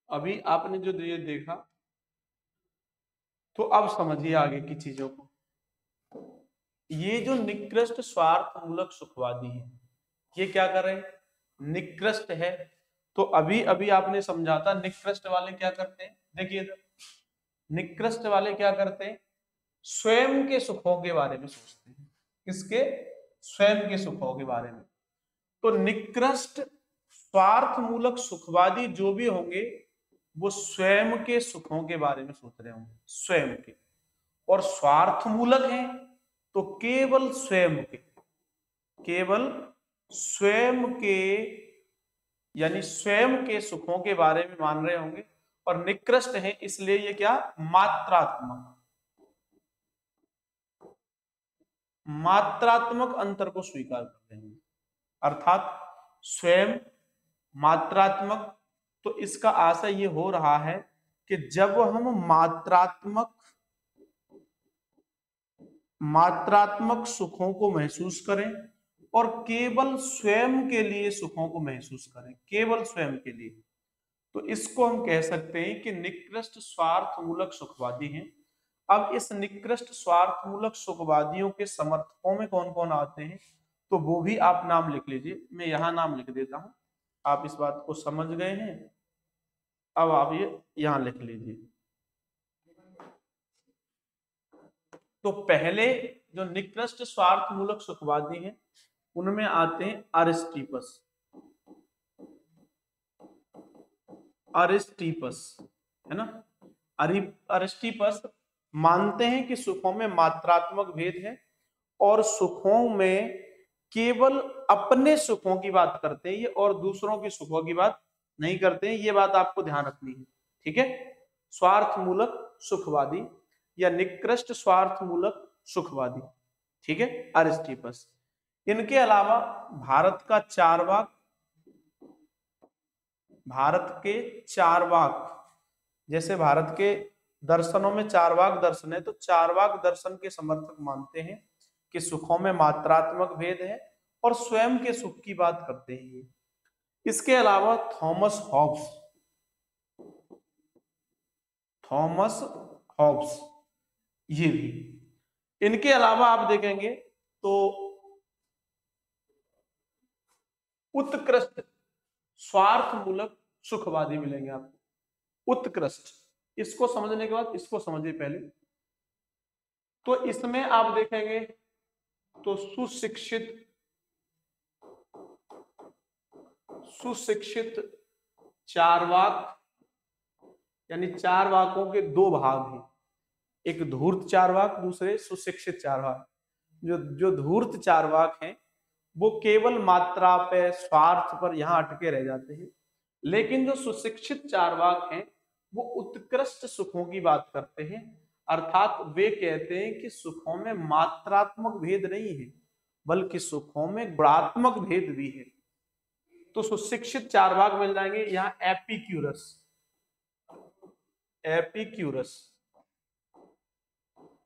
अभी आपने जो ये देखा, तो अब समझिए आगे की चीजों को। ये जो निकृष्ट स्वार्थमूलक सुखवादी है, ये क्या कर रहे हैं, निकृष्ट है। तो अभी अभी आपने समझा था निकृष्ट वाले क्या करते हैं, देखिए इधर, निकृष्ट वाले क्या करते हैं, स्वयं के सुखों के बारे में सोचते हैं। किसके, स्वयं के सुखों के बारे में। तो निकृष्ट स्वार्थमूलक सुखवादी जो भी होंगे वो स्वयं के सुखों के बारे में सोच रहे होंगे, स्वयं के। और स्वार्थमूलक हैं तो केवल स्वयं के यानी स्वयं के सुखों के बारे में मान रहे होंगे। और निकृष्ट है इसलिए ये क्या, मात्रात्मक अंतर को स्वीकार करते हैं, अर्थात स्वयं मात्रात्मक। तो इसका आशय ये हो रहा है कि जब हम मात्रात्मक सुखों को महसूस करें और केवल स्वयं के लिए सुखों को महसूस करें, केवल स्वयं के लिए, तो इसको हम कह सकते हैं कि निकृष्ट स्वार्थमूलक सुखवादी हैं। अब इस निकृष्ट स्वार्थमूलक सुखवादियों के समर्थकों में कौन कौन आते हैं, तो वो भी आप नाम लिख लीजिए। मैं यहां नाम लिख देता हूं, आप इस बात को समझ गए हैं। अब आप ये यहां लिख लीजिए। तो पहले जो निकृष्ट स्वार्थमूलक सुखवादी हैं उनमें आते हैं अरिस्टिपस, है ना। अरिस्टिपस मानते हैं कि सुखों में मात्रात्मक भेद है और सुखों में केवल अपने सुखों की बात करते हैं ये, और दूसरों के सुखों की बात नहीं करते हैं। ये बात आपको ध्यान रखनी है, ठीक है। स्वार्थमूलक सुखवादी या निकृष्ट स्वार्थमूलक सुखवादी, ठीक है, अरिस्टिपस। इनके अलावा भारत के चारवाक, जैसे भारत के दर्शनों में चारवाक दर्शन है, तो चारवाक दर्शन के समर्थक मानते हैं कि सुखों में मात्रात्मक भेद है और स्वयं के सुख की बात करते हैं ये। इसके अलावा थॉमस हॉब्स ये भी। इनके अलावा आप देखेंगे तो उत्कृष्ट स्वार्थमूलक सुखवादी मिलेंगे आपको, उत्कृष्ट इसको समझने के बाद इसको समझिए पहले। तो इसमें आप देखेंगे तो सुशिक्षित चार्वाक, यानी चार्वाकों के दो भाग हैं, एक धूर्त चार्वाक, दूसरे सुशिक्षित चार्वाक। जो जो धूर्त चार्वाक हैं वो केवल मात्रा पे, स्वार्थ पर यहां अटके रह जाते हैं, लेकिन जो सुशिक्षित चार्वाक हैं वो उत्कृष्ट सुखों की बात करते हैं। अर्थात वे कहते हैं कि सुखों में मात्रात्मक भेद नहीं है, बल्कि सुखों में गुणात्मक भेद भी है। तो सुशिक्षित चार्वाक मिल जाएंगे यहाँ एपिक्यूरस, एपिक्यूरस,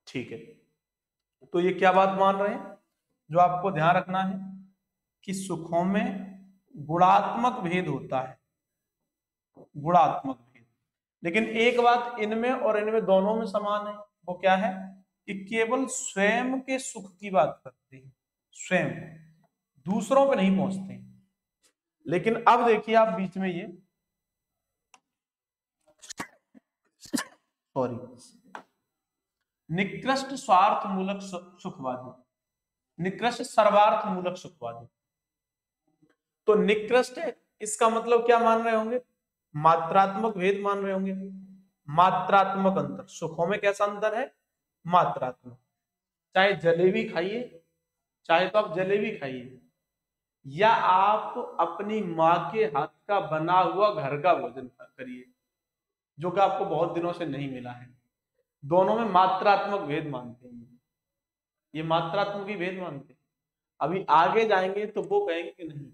ठीक है। तो ये क्या बात मान रहे हैं, जो आपको ध्यान रखना है कि सुखों में गुणात्मक भेद होता है, गुणात्मक भेद। लेकिन एक बात इनमें और इनमें दोनों में समान है, वो क्या है कि केवल स्वयं के सुख की बात करते हैं, स्वयं, दूसरों पे नहीं पहुंचते हैं। लेकिन अब देखिए आप बीच में ये, सॉरी, निकृष्ट स्वार्थ मूलक सुखवादी, निकृष्ट सर्वार्थ मूलक सुखवादी। तो निकृष्ट है, इसका मतलब क्या मान रहे होंगे, मात्रात्मक भेद मान रहे होंगे, मात्रात्मक अंतर। सुखों में कैसा अंतर है, मात्रात्मक। चाहे जलेबी खाइए, चाहे तो आप जलेबी खाइए, या आप अपनी माँ के हाथ का बना हुआ घर का भोजन करिए, जो कि आपको बहुत दिनों से नहीं मिला है, दोनों में मात्रात्मक भेद मानते हैं, ये मात्रात्मक ही भेद मानते हैं। अभी आगे जाएंगे तो वो कहेंगे कि नहीं,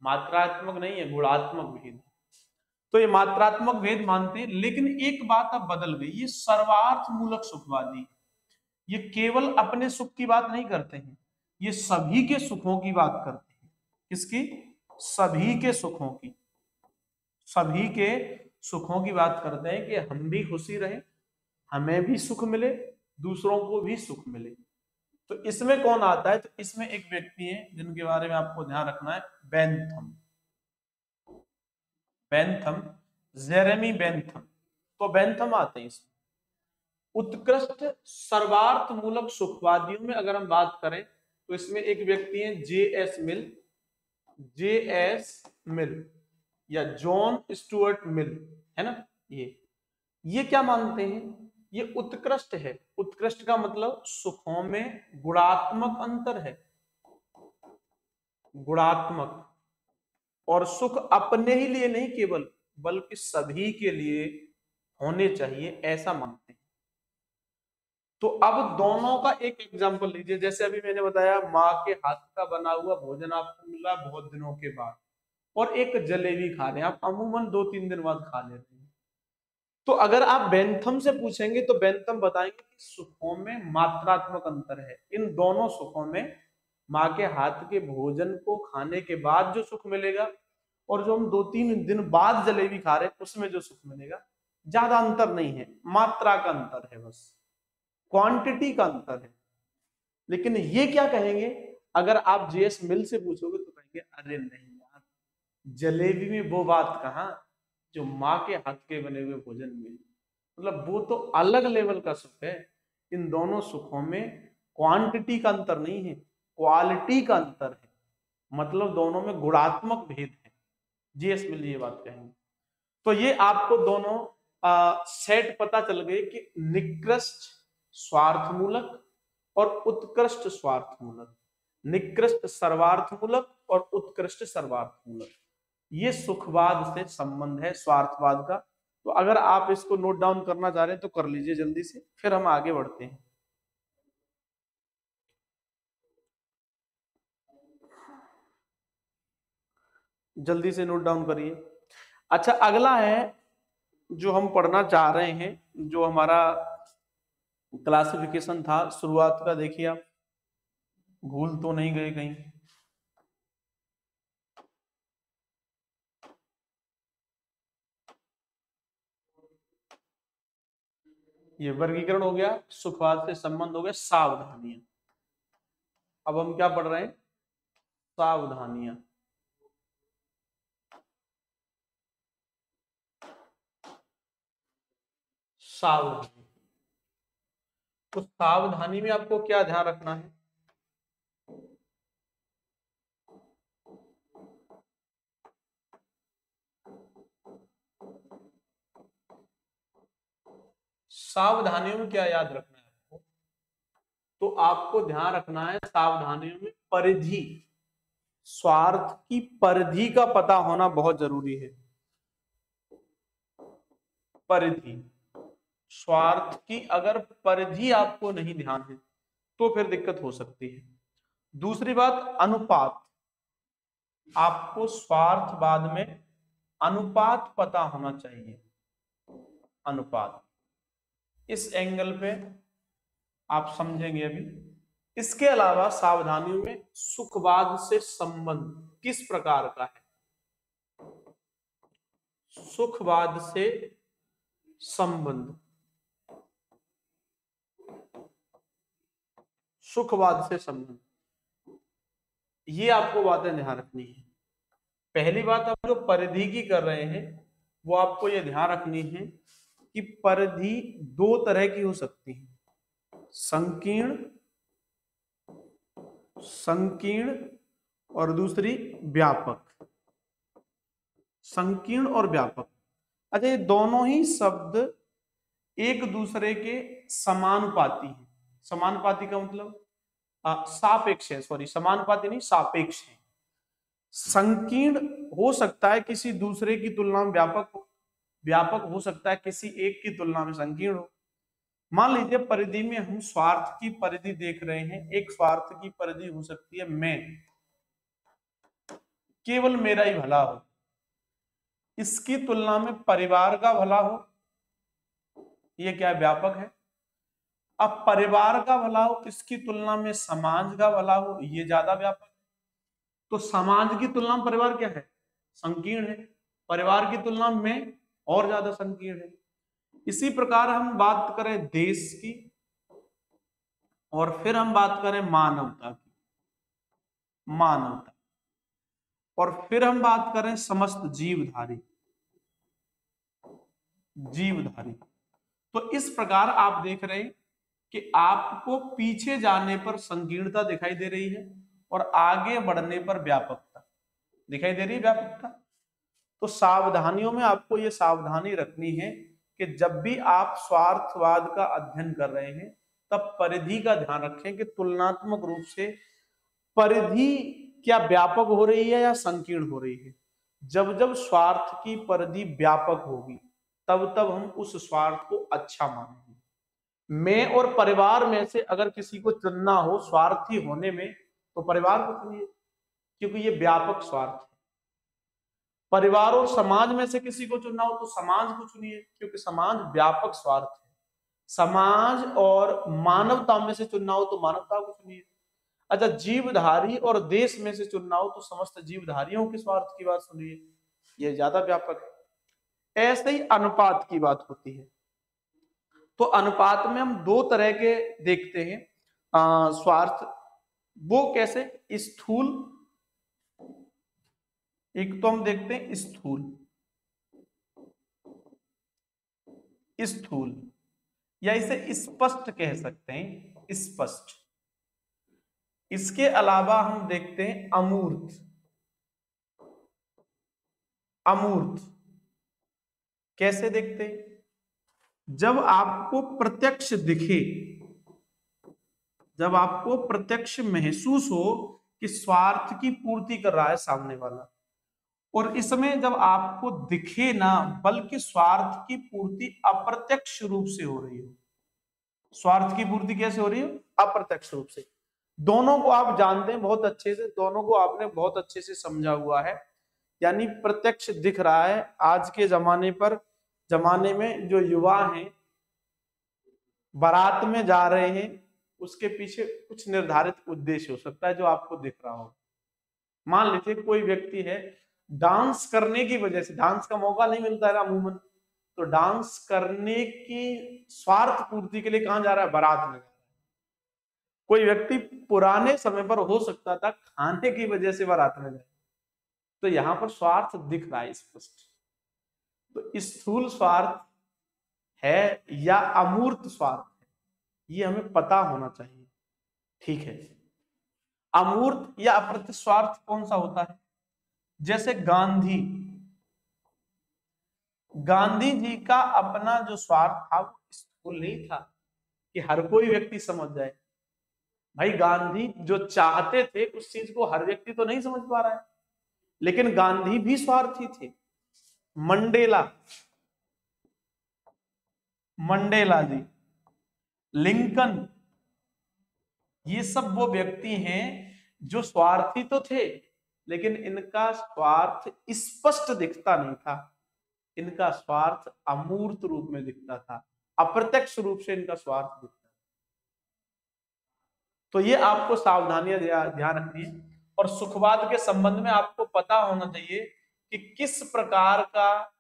मात्रात्मक नहीं है, गुणात्मक भेद। तो ये मात्रात्मक भेद मानते हैं, लेकिन एक बात अब बदल गई, ये सर्वार्थ मूलक सुखवादी, ये केवल अपने सुख की बात नहीं करते हैं, ये सभी के सुखों की बात करते हैं। किसकी, सभी के सुखों की, सभी के सुखों की बात करते हैं कि हम भी खुशी रहें, हमें भी सुख मिले, दूसरों को भी सुख मिले। तो इसमें कौन आता है, तो इसमें एक व्यक्ति है जिनके बारे में आपको ध्यान रखना है, बेंथम, बेंथम, जेरेमी बेंथम। तो बेंथम आते हैं इसमें। उत्कृष्ट सर्वार्थ मूलक सुखवादियों में अगर हम बात करें तो इसमें एक व्यक्ति है जे एस मिल, जे एस मिल या जॉन स्टुअर्ट मिल, है ना। ये क्या मानते हैं, ये उत्कृष्ट है। उत्कृष्ट का मतलब सुखों में गुणात्मक अंतर है, गुणात्मक, और सुख अपने ही लिए नहीं केवल, बल्कि सभी के लिए होने चाहिए, ऐसा मानते हैं। तो अब दोनों का एक एग्जांपल लीजिए, जैसे अभी मैंने बताया माँ के हाथ का बना हुआ भोजन आपको मिला बहुत दिनों के बाद, और एक जलेबी खा रहे हैं आप, अमूमन 2-3 दिन बाद खा लेते हैं। तो अगर आप बेंथम से पूछेंगे तो बेंथम बताएंगे कि सुखों में मात्रात्मक अंतर है। इन दोनों सुखों में माँ के हाथ के भोजन को खाने के बाद जो सुख मिलेगा और जो हम 2-3 दिन बाद जलेबी खा रहे हैं उसमें जो सुख मिलेगा, ज्यादा अंतर नहीं है, मात्रा का अंतर है, बस क्वांटिटी का अंतर है। लेकिन ये क्या कहेंगे, अगर आप जेएस मिल से पूछोगे तो कहेंगे अरे नहीं यार, जलेबी में वो बात कहाँ जो माँ के हाथ के बने हुए भोजन में, मतलब वो तो अलग लेवल का सुख है। इन दोनों सुखों में क्वांटिटी का अंतर नहीं है, क्वालिटी का अंतर है, मतलब दोनों में गुणात्मक भेद है। जीएस मिल ये बात कहेंगे। तो ये आपको दोनों सेट पता चल गए कि निकृष्ट स्वार्थमूलक और उत्कृष्ट स्वार्थमूलक, निकृष्ट सर्वार्थमूलक और उत्कृष्ट सर्वार्थमूलक, ये सुखवाद से संबंध है, स्वार्थवाद का। तो अगर आप इसको नोट डाउन करना चाह रहे हैं तो कर लीजिए जल्दी से, फिर हम आगे बढ़ते हैं। जल्दी से नोट डाउन करिए। अच्छा, अगला है जो हम पढ़ना चाह रहे हैं, जो हमारा क्लासिफिकेशन था शुरुआत का, देखिए आप भूल तो नहीं गए कहीं। ये वर्गीकरण हो गया, सुखवाद से संबंध हो गया, सावधानियां। अब हम क्या पढ़ रहे हैं, सावधानियां। सावधानी। तो सावधानी में आपको क्या ध्यान रखना है? सावधानियों में क्या याद रखना है आपको? तो आपको ध्यान रखना है सावधानियों में परिधि, स्वार्थ की परिधि का पता होना बहुत जरूरी है। परिधि, स्वार्थ की अगर परिधि आपको नहीं ध्यान है तो फिर दिक्कत हो सकती है। दूसरी बात, अनुपात। आपको स्वार्थवाद में अनुपात पता होना चाहिए। अनुपात, इस एंगल पे आप समझेंगे अभी। इसके अलावा सावधानियों में सुखवाद से संबंध किस प्रकार का है? सुखवाद से संबंध, सुखवाद से संबंध, ये आपको बातें ध्यान रखनी है। पहली बात, आप जो परिधि की कर रहे हैं वो आपको ये ध्यान रखनी है कि परिधि दो तरह की हो सकती है, संकीर्ण, संकीर्ण और दूसरी व्यापक। संकीर्ण और व्यापक, अच्छा ये दोनों ही शब्द एक दूसरे के समानुपाती हैं। समानुपाती का मतलब सापेक्ष है, सॉरी समानुपाती नहीं, सापेक्ष है। संकीर्ण हो सकता है किसी दूसरे की तुलना में व्यापक हो, व्यापक हो सकता है किसी एक की तुलना में संकीर्ण हो। मान लीजिए परिधि में हम स्वार्थ की परिधि देख रहे हैं। एक स्वार्थ की परिधि हो सकती है मैं, केवल मेरा ही भला हो, इसकी तुलना में परिवार का भला हो, ये क्या व्यापक है। अब परिवार का भला हो, इसकी तुलना में समाज का भला हो, ये ज्यादा व्यापक है। तो समाज की तुलना में परिवार क्या है? संकीर्ण है। परिवार की तुलना में और ज्यादा संकीर्ण है। इसी प्रकार हम बात करें देश की, और फिर हम बात करें मानवता की, मानवता, और फिर हम बात करें समस्त जीवधारी, जीवधारी। तो इस प्रकार आप देख रहे हैं कि आपको पीछे जाने पर संकीर्णता दिखाई दे रही है और आगे बढ़ने पर व्यापकता दिखाई दे रही है, व्यापकता। तो सावधानियों में आपको ये सावधानी रखनी है कि जब भी आप स्वार्थवाद का अध्ययन कर रहे हैं तब परिधि का ध्यान रखें कि तुलनात्मक रूप से परिधि क्या व्यापक हो रही है या संकीर्ण हो रही है। जब जब स्वार्थ की परिधि व्यापक होगी तब तब हम उस स्वार्थ को अच्छा मानेंगे। मैं और परिवार में से अगर किसी को चुनना हो स्वार्थी होने में तो परिवार को चुनिए, क्योंकि ये व्यापक स्वार्थ है। परिवार और समाज में से किसी को चुनना हो तो समाज को चुनिए, क्योंकि समाज व्यापक स्वार्थ है। समाज और मानवता में से चुनना हो तो मानवता को चुनिए। अच्छा, जीवधारी और देश में से चुनना हो तो समस्त जीवधारियों के स्वार्थ की बात सुनिए, यह ज्यादा व्यापक है। ऐसे ही अनुपात की बात होती है। तो अनुपात में हम दो तरह के देखते हैं स्वार्थ। वो कैसे? स्थूल, एक तो हम देखते हैं स्थूल, स्थूल या इसे स्पष्ट कह सकते हैं, स्पष्ट। इसके अलावा हम देखते हैं अमूर्त। अमूर्त कैसे देखते हैं? जब आपको प्रत्यक्ष दिखे, जब आपको प्रत्यक्ष महसूस हो कि स्वार्थ की पूर्ति कर रहा है सामने वाला, और इसमें जब आपको दिखे ना बल्कि स्वार्थ की पूर्ति अप्रत्यक्ष रूप से हो रही हो। स्वार्थ की पूर्ति कैसे हो रही है? अप्रत्यक्ष रूप से। दोनों को आप जानते हैं बहुत अच्छे से, दोनों को आपने बहुत अच्छे से समझा हुआ है। यानी प्रत्यक्ष दिख रहा है। आज के जमाने में जो युवा हैं बारात में जा रहे हैं, उसके पीछे कुछ निर्धारित उद्देश्य हो सकता है जो आपको दिख रहा हो। मान लीजिए कोई व्यक्ति है, डांस करने की वजह से, डांस का मौका नहीं मिलता है अमूमन, तो डांस करने की स्वार्थ पूर्ति के लिए कहां जा रहा है? बारात में। कोई व्यक्ति पुराने समय पर हो सकता था खाने की वजह से बारात में जाए, तो यहां पर स्वार्थ दिख रहा है स्पष्ट। तो स्थूल स्वार्थ है या अमूर्त स्वार्थ है, ये हमें पता होना चाहिए। ठीक है, अमूर्त या अप्रत्यक्ष स्वार्थ कौन सा होता है? जैसे गांधी जी का अपना जो स्वार्थ था वो स्थूल नहीं था कि हर कोई व्यक्ति समझ जाए। भाई गांधी जो चाहते थे उस चीज को हर व्यक्ति तो नहीं समझ पा रहा है, लेकिन गांधी भी स्वार्थी थे। मंडेला जी, लिंकन, ये सब वो व्यक्ति हैं जो स्वार्थी तो थे, लेकिन इनका स्वार्थ स्पष्ट दिखता नहीं था, इनका स्वार्थ अमूर्त रूप में दिखता था, अप्रत्यक्ष रूप से इनका स्वार्थ दिखता था। तो ये आपको सावधानियां ध्यान रखनी है। और सुखवाद के संबंध में आपको पता होना चाहिए कि किस प्रकार का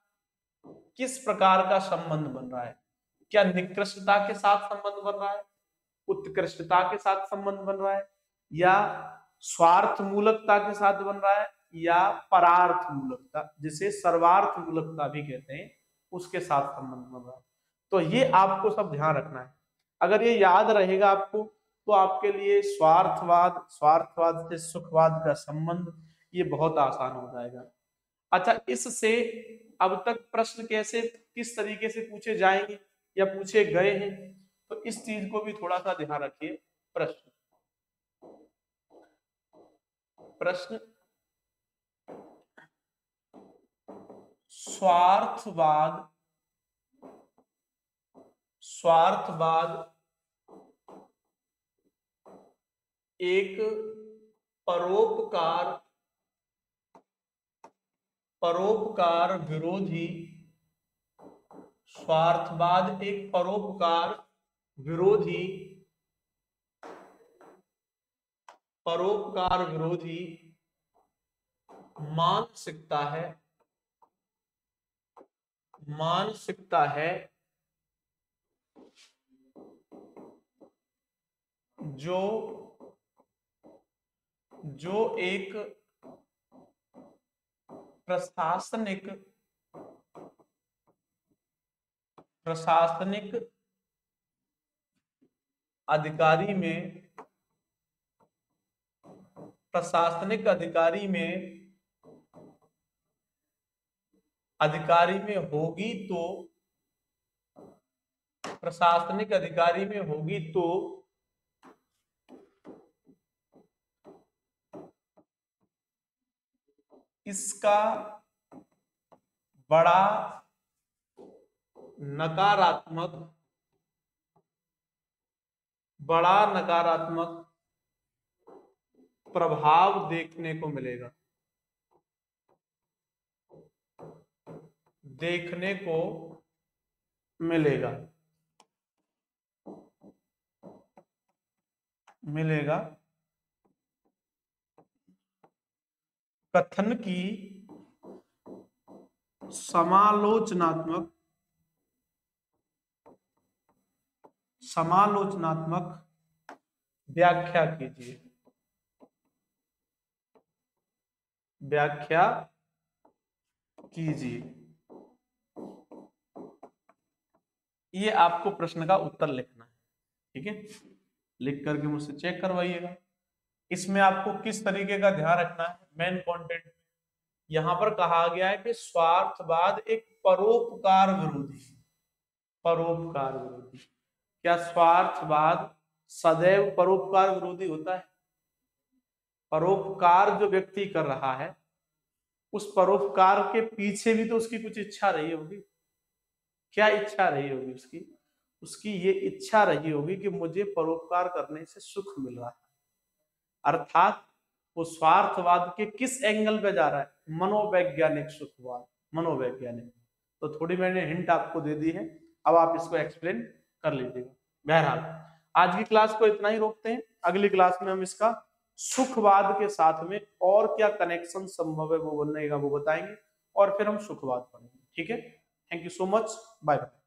संबंध बन रहा है। क्या निकृष्टता के साथ संबंध बन रहा है, उत्कृष्टता के साथ संबंध बन रहा है, या स्वार्थ मूलकता के साथ बन रहा है, या परार्थ मूलकता, जिसे सर्वार्थ मूलकता भी कहते हैं, उसके साथ संबंध बन रहा है। तो ये आपको सब ध्यान रखना है। अगर ये याद रहेगा आपको तो आपके लिए स्वार्थवाद से सुखवाद का संबंध ये बहुत आसान हो जाएगा। अच्छा, इससे अब तक प्रश्न किस तरीके से पूछे जाएंगे या पूछे गए हैं, तो इस चीज को भी थोड़ा सा ध्यान रखिए। प्रश्न स्वार्थवाद एक परोपकार विरोधी, स्वार्थवाद एक परोपकार विरोधी मानसिकता है जो एक प्रशासनिक अधिकारी में होगी तो इसका बड़ा नकारात्मक प्रभाव देखने को मिलेगा। कथन की समालोचनात्मक व्याख्या कीजिए। ये आपको प्रश्न का उत्तर लिखना है, ठीक है, लिख करके मुझसे चेक करवाइएगा। इसमें आपको किस तरीके का ध्यान रखना है, मेन कंटेंट यहां पर कहा गया है कि स्वार्थवाद एक परोपकार विरोधी। क्या स्वार्थवाद सदैव परोपकार विरोधी होता है? परोपकार जो व्यक्ति कर रहा है उस परोपकार के पीछे भी तो उसकी कुछ इच्छा रही होगी। क्या इच्छा रही होगी उसकी ये इच्छा रही होगी कि मुझे परोपकार करने से सुख मिल रहा है, अर्थात वो स्वार्थवाद के किस एंगल पे जा रहा है? मनोवैज्ञानिक सुखवाद, मनोवैज्ञानिक। तो थोड़ी मैंने हिंट आपको दे दी है, अब आप इसको एक्सप्लेन कर लीजिएगा। बहरहाल आज की क्लास को इतना ही रोकते हैं, अगली क्लास में हम इसका सुखवाद के साथ में और क्या कनेक्शन संभव है वो बताएंगे, और फिर हम सुखवाद पढ़ेंगे। ठीक है, thank you so much, bye bye.